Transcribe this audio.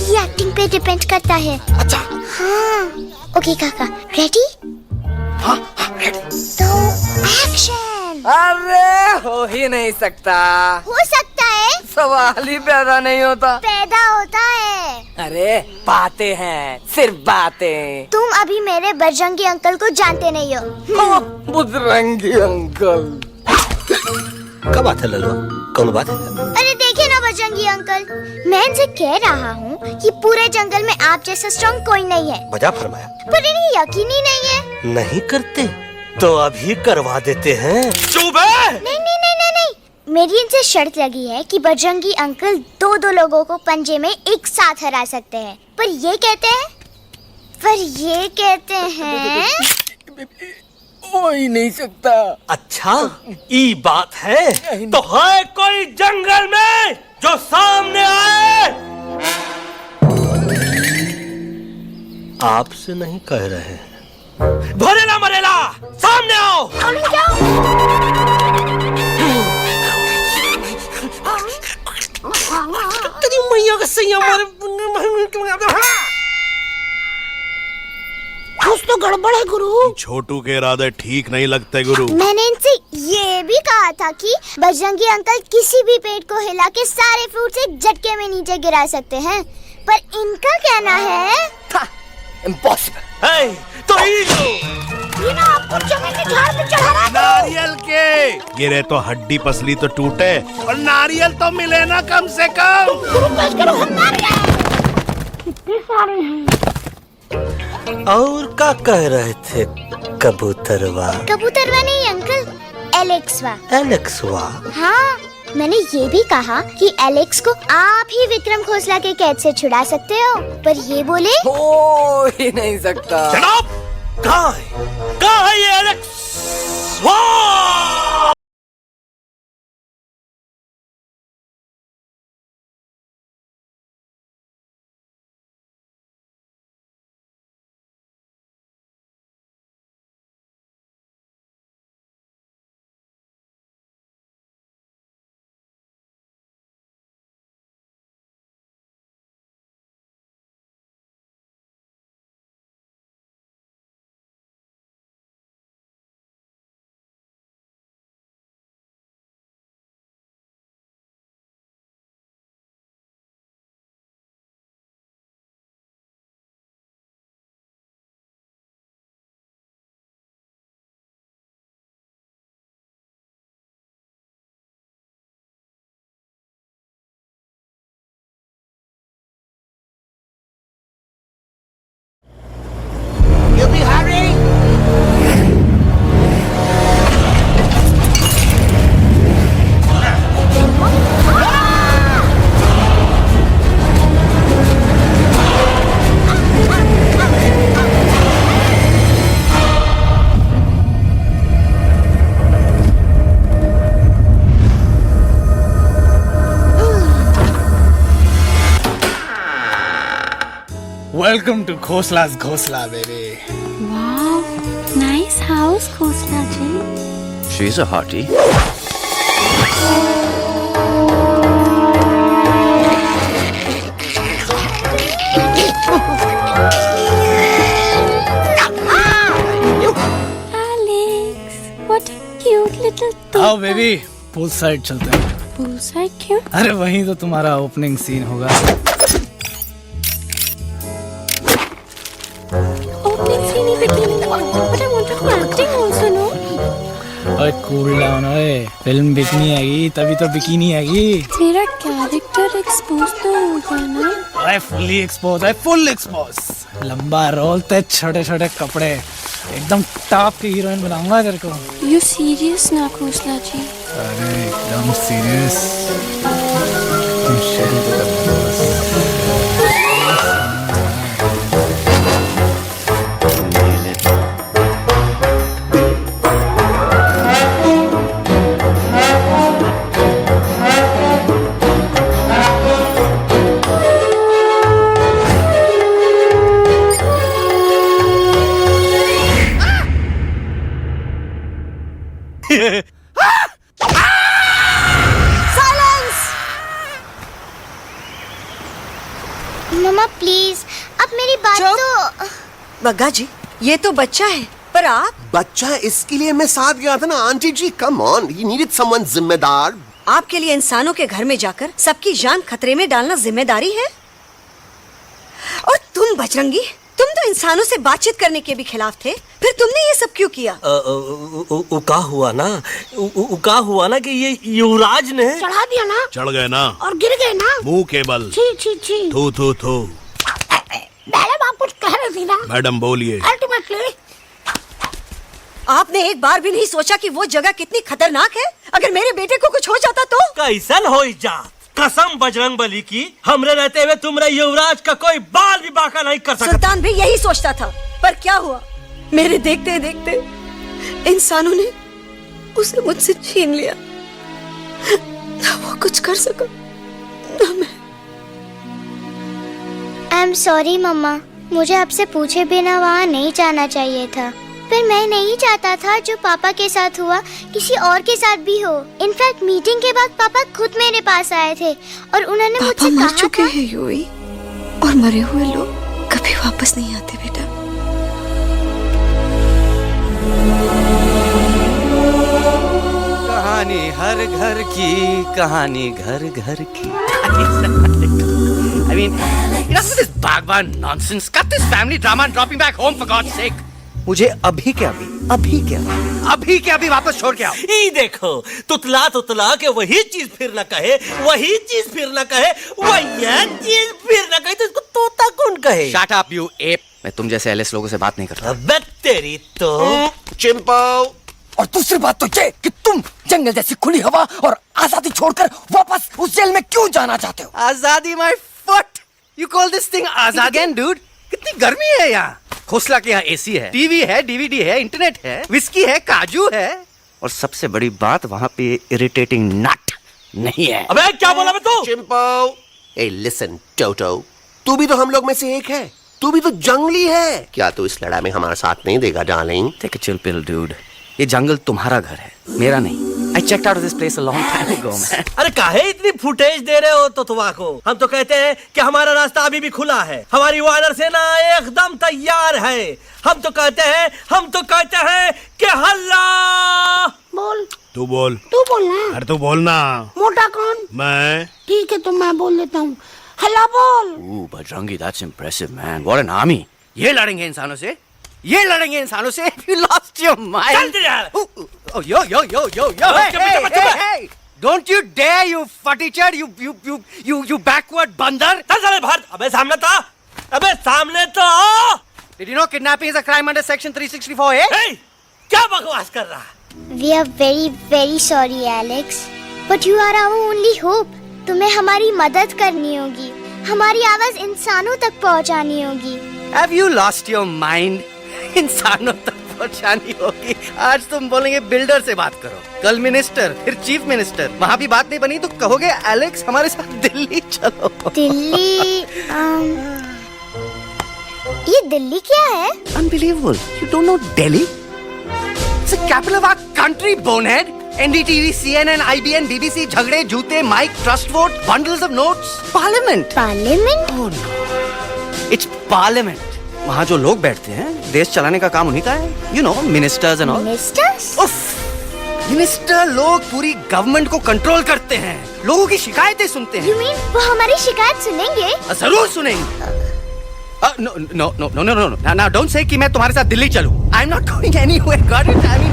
आपकी एक्टिंग पे डिपेंड करता है। अच्छा। हाँ। ओके काका, रेडी? हाँ रेडी। तो एक्शन। अरे हो ही नहीं सकता। हो सकता है। सवाल ही पैदा नहीं होता। पैदा होता है। अरे बातें हैं, सिर्फ बातें। तुम अभी मेरे बजरंगी अंकल को जानते नहीं हो। बजरंगी अंकल। क्या बात है ललुआ, कौन बात है? अरे देखिए ना बजरंगी अंकल, मैं इनसे कह रहा हूँ कि पूरे जंगल में आप जैसा स्ट्रॉन्ग कोई नहीं है। वजह फरमाया। पर इन्हें यकीन ही नहीं है। नहीं करते तो अभी करवा देते हैं। चुप है। नहीं नहीं नहीं नहीं नहीं, मेरी इनसे शर्त लगी है कि बजरंगी अंकल दो लोगों को पंजे में एक साथ हरा सकते हैं। पर ये कहते हैं हो ही नहीं सकता। अच्छा ये बात है तो है कोई जंगल में जो सामने आए? आपसे नहीं कह रहे, भरेला मरेला सामने आओ। तेरी मैया का सही हमारे कुछ तो गड़बड़ है गुरु। छोटू के इरादे ठीक नहीं लगते गुरु। मैंने इनसे ये भी कहा था कि बजरंगी अंकल किसी भी पेड़ को हिला के सारे फ्रूट्स एक झटके में नीचे गिरा सकते हैं, पर इनका कहना है इम्पॉसिबल। तो ये ना आपको चमेली के झाड़ पे चढ़ा रहा है। नारियल के गिरे तो हड्डी पसली तो टूटे और नारियल तो मिले ना कम से कम। गुरु पेश करो, हम नारियल कितने सारे हैं। और क्या कह रहे थे कबूतरवा? कबूतरवा नहीं अंकल, एलेक्सवा। एलेक्सवा? हाँ, मैंने ये भी कहा कि एलेक्स को आप ही विक्रम खोसला के कैद से छुड़ा सकते हो, पर ये बोले हो ही नहीं सकता। जनाब कहाँ है ये एलेक्स? वाह! Welcome to Khosla's Khosla, baby. Wow, nice house, Khosla ji. She's a hottie. Alex, what a cute little आओ बेबी, पूल साइड चलते हैं। pool side क्यों? अरे वहीं तो तुम्हारा ओपनिंग सीन होगा। Opening scene ही bikini में, but I wanted to acting also, no? ओए कूल डाउन, ओए फिल्म बिकनी आएगी तभी तो बिकिनी आएगी। मेरा कैरेक्टर एक्सपोज तो होगा ना? ओए फुल्ली एक्सपोज है, फुल एक्सपोज। लंबा रोल ते छोटे छोटे कपड़े, एकदम टॉप की हीरोइन बनाऊंगा तेरे को। You serious ना खोसला जी? अरे एकदम सीरियस। तुम शुरू तो कर दो बस। मम्मा प्लीज, अब मेरी बात चुप। तो। बग्गा जी, ये तो बच्चा है, पर आप बच्चा है, इसके लिए मैं साथ गया था ना aunty ji. Come on, he needed someone जिम्मेदार। आपके लिए इंसानों के घर में जाकर सबकी जान खतरे में डालना जिम्मेदारी है? और तुम बजरंगी, तुम तो इंसानों से बातचीत करने के भी खिलाफ थे, फिर तुमने ये सब क्यों किया? का हुआ ना कि ये युवराज ने चढ़ा दिया ना चढ़ गए ना और गिर गए ना। मुंह केबल। छी छी छी। थू थू थू। मैडम आप कुछ कह रही थी ना। मैडम बोलिए। अल्टीमेटली आपने एक बार भी नहीं सोचा कि वो जगह कितनी खतरनाक है? अगर मेरे बेटे को कुछ हो जाता तो? कैसन हो जा, कसम बजरंग बली की, हमरे रहते हुए तुमरे युवराज का कोई बाल भी बाका नहीं कर सकता। सुल्तान भी यही सोचता था, पर क्या हुआ? मेरे देखते देखते इंसानों ने उसे मुझसे छीन लिया। ना वो कुछ कर सका, ना मैं। आई एम सॉरी मम्मा, मुझे आपसे पूछे बिना वहाँ नहीं जाना चाहिए था। पर मैं नहीं चाहता था जो पापा के साथ हुआ किसी और के साथ भी हो। इनफैक्ट मीटिंग के बाद पापा खुद मेरे पास आए थे और उन्होंने मुझसे मर कहा चुके था। हैं यूई, और मरे हुए लोग कभी वापस नहीं आते बेटा। कहानी हर घर की, कहानी घर घर की। I mean, enough with this Bhagwan nonsense. Cut this family drama and drop me back home for God's sake. मुझे अभी के अभी वापस छोड़ के आओ। ई देखो, तुतला के वही चीज फिर न कहे, वही चीज फिर न कहे, वही चीज फिर न कहे, तो इसको तोता कौन कहे? Shut up, you ape. मैं तुम जैसे एलिस लोगों से बात नहीं कर रहा। अबे तेरी तो। चिंपो। और दूसरी बात तो ये कि तुम जंगल जैसी खुली हवा और आजादी छोड़कर वापस उस जेल में क्यों जाना चाहते हो? आजादी my foot. You call this thing आजादी? Again, dude. कितनी गर्मी है यहाँ। खोसला के यहाँ एसी है, टीवी है, डीवीडी है, इंटरनेट है, विस्की है, काजू है, और सबसे बड़ी बात वहाँ पे इरिटेटिंग नट नहीं है। अबे क्या बोला मैं तू? चिंपो। ए लिसन टोटो, तू भी तो हम लोग में से एक है। तू भी तो जंगली है। क्या तू इस लड़ाई में हमारा साथ नहीं देगा darling? Take a chill pill, dude. ये जंगल तुम्हारा घर है, मेरा नहीं। I checked out of this place a long time ago, man. अरे काहे इतनी फुटेज दे रहे हो तुतवा को? हम तो कहते हैं कि हमारा रास्ता अभी भी खुला है, हमारी वानर सेना एकदम तैयार है। हम तो कहते हैं कि हल्ला। बोल। तू बोल। तू बोलना। अरे तू बोलना। मोटा कौन? मैं। ठीक है तो मैं बोल देता हूँ। हल्ला बोल। Ooh, Bajrangi, that's impressive, man. What an army. ये लड़ेंगे इंसानों से? You lost your mind. चल यार। Oh, yo. Hey. Don't you dare, you fatty-chad, you backward बंदर. चल चले बाहर। अबे सामने तो आओ। Did you know kidnapping is a crime under section 364A? Hey, क्या बकवास कर रहा है? We are very very sorry Alex, but you are our only hope. तुम्हें हमारी मदद करनी होगी, हमारी आवाज इंसानों तक पहुंचानी होगी। Have you lost your mind? इंसानों तक पहुंचानी होगी। आज तुम बोलेंगे बिल्डर से बात करो, कल मिनिस्टर, फिर चीफ मिनिस्टर, वहाँ भी बात नहीं बनी तो कहोगे एलेक्स हमारे साथ दिल्ली चलो। दिल्ली ये दिल्ली क्या है? Unbelievable. You don't know Delhi? It's the capital of our country, bonehead. NDTV, CNN, IBN, BBC, झगड़े, जूते, mike, trust vote, bundles of notes, parliament. Parliament? Oh no. It's parliament. वहाँ जो लोग बैठते हैं, देश चलाने का काम उन्हीं का है। You know, ministers and all. Ministers? उफ, मिनिस्टर लोग पूरी गवर्नमेंट को कंट्रोल करते हैं, लोगों की शिकायतें सुनते हैं। You mean वो हमारी शिकायत सुनेंगे? जरूर सुनेंगे। No. Now don't say कि मैं तुम्हारे साथ दिल्ली चलूं। I'm not going anywhere. Got it? I mean,